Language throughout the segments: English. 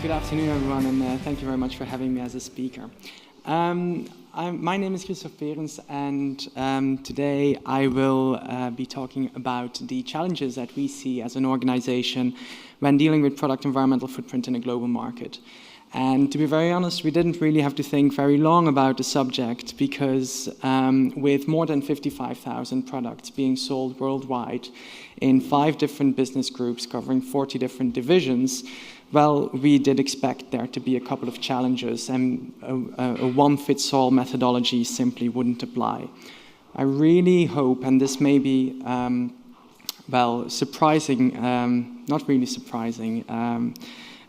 Good afternoon, everyone, and thank you very much for having me as a speaker. My name is Kristof Peerens, and today I will be talking about the challenges that we see as an organization when dealing with product environmental footprint in a global market. And to be very honest, we didn't really have to think very long about the subject because with more than 55,000 products being sold worldwide in 5 different business groups covering 40 different divisions, well, we did expect there to be a couple of challenges, and a one-fits-all methodology simply wouldn't apply. I really hope, and this may be, well, surprising, not really surprising,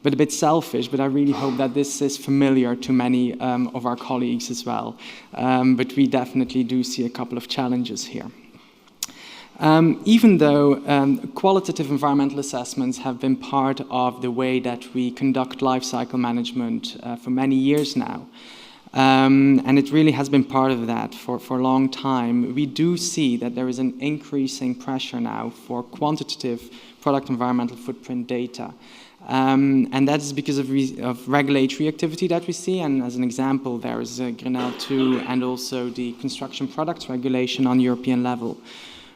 but a bit selfish, but I really hope that this is familiar to many of our colleagues as well. But we definitely do see a couple of challenges here. Even though qualitative environmental assessments have been part of the way that we conduct life cycle management for many years now, and it really has been part of that for a long time, we do see that there is an increasing pressure now for quantitative product environmental footprint data. And that is because of regulatory activity that we see, and as an example, there is Grenelle 2 and also the construction products regulation on European level.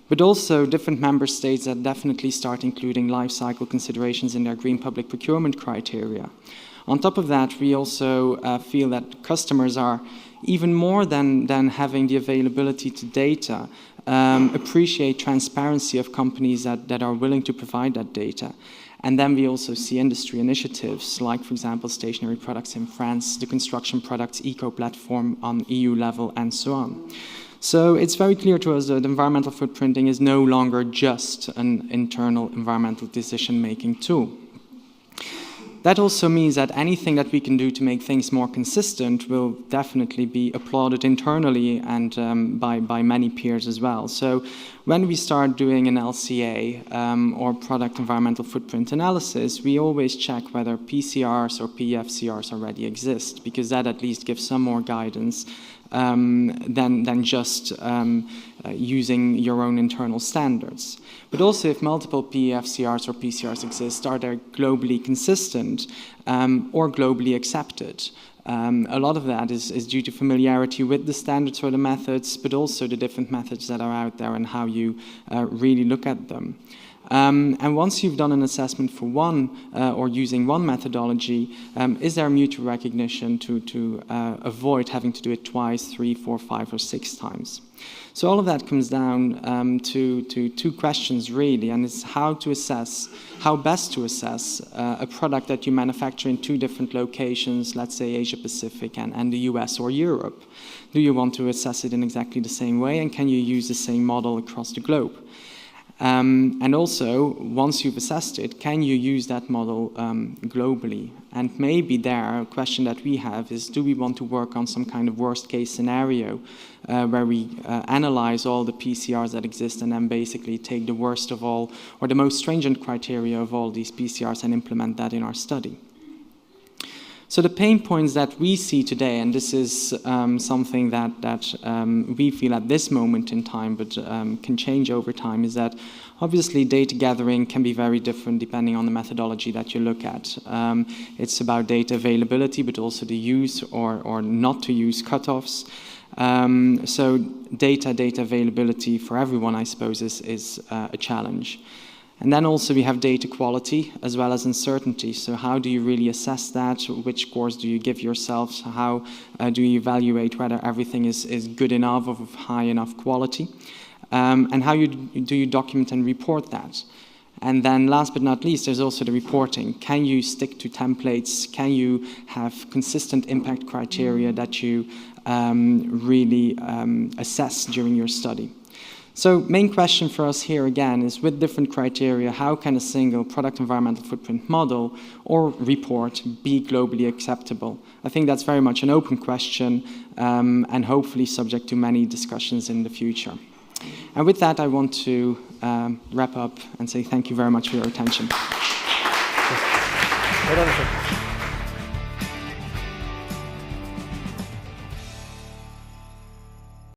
But also different member states that definitely start including life cycle considerations in their green public procurement criteria. On top of that, we also feel that customers are, even more than having the availability to data, appreciate transparency of companies that are willing to provide that data. And then we also see industry initiatives like, for example, stationary products in France, the construction products eco-platform on EU level, and so on. So it's very clear to us that environmental footprinting is no longer just an internal environmental decision-making tool. That also means that anything that we can do to make things more consistent will definitely be applauded internally and by many peers as well. So when we start doing an LCA or product environmental footprint analysis, we always check whether PCRs or PEFCRs already exist, because that at least gives some more guidance than just using your own internal standards. But also, if multiple PEFCRs or PCRs exist, are they globally consistent or globally accepted? A lot of that is due to familiarity with the standards or the methods, but also the different methods that are out there and how you really look at them. And once you've done an assessment for one or using one methodology, is there mutual recognition to avoid having to do it twice, 3, 4, 5, or 6 times? So all of that comes down to 2 questions really, and it's how best to assess a product that you manufacture in 2 different locations, let's say Asia Pacific and the US or Europe. Do you want to assess it in exactly the same way, and can you use the same model across the globe? And also, once you've assessed it, can you use that model globally? And maybe there, a question that we have is, do we want to work on some kind of worst-case scenario where we analyze all the PCRs that exist and then basically take the worst of all, or the most stringent criteria of all these PCRs and implement that in our study? So the pain points that we see today, and this is something that we feel at this moment in time, but can change over time, is that obviously data gathering can be very different depending on the methodology that you look at. It's about data availability, but also the use or not to use cutoffs. So data availability for everyone, I suppose, is a challenge. And then also we have data quality as well as uncertainty. So how do you really assess that? Which scores do you give yourselves? How do you evaluate whether everything is good enough, of high enough quality? And how do you document and report that? And then last but not least, there's also the reporting. Can you stick to templates? Can you have consistent impact criteria that you really assess during your study? So main question for us here again is, with different criteria, how can a single product environmental footprint model or report be globally acceptable? I think that's very much an open question and hopefully subject to many discussions in the future. And with that, I want to wrap up and say thank you very much for your attention. Hold on a second.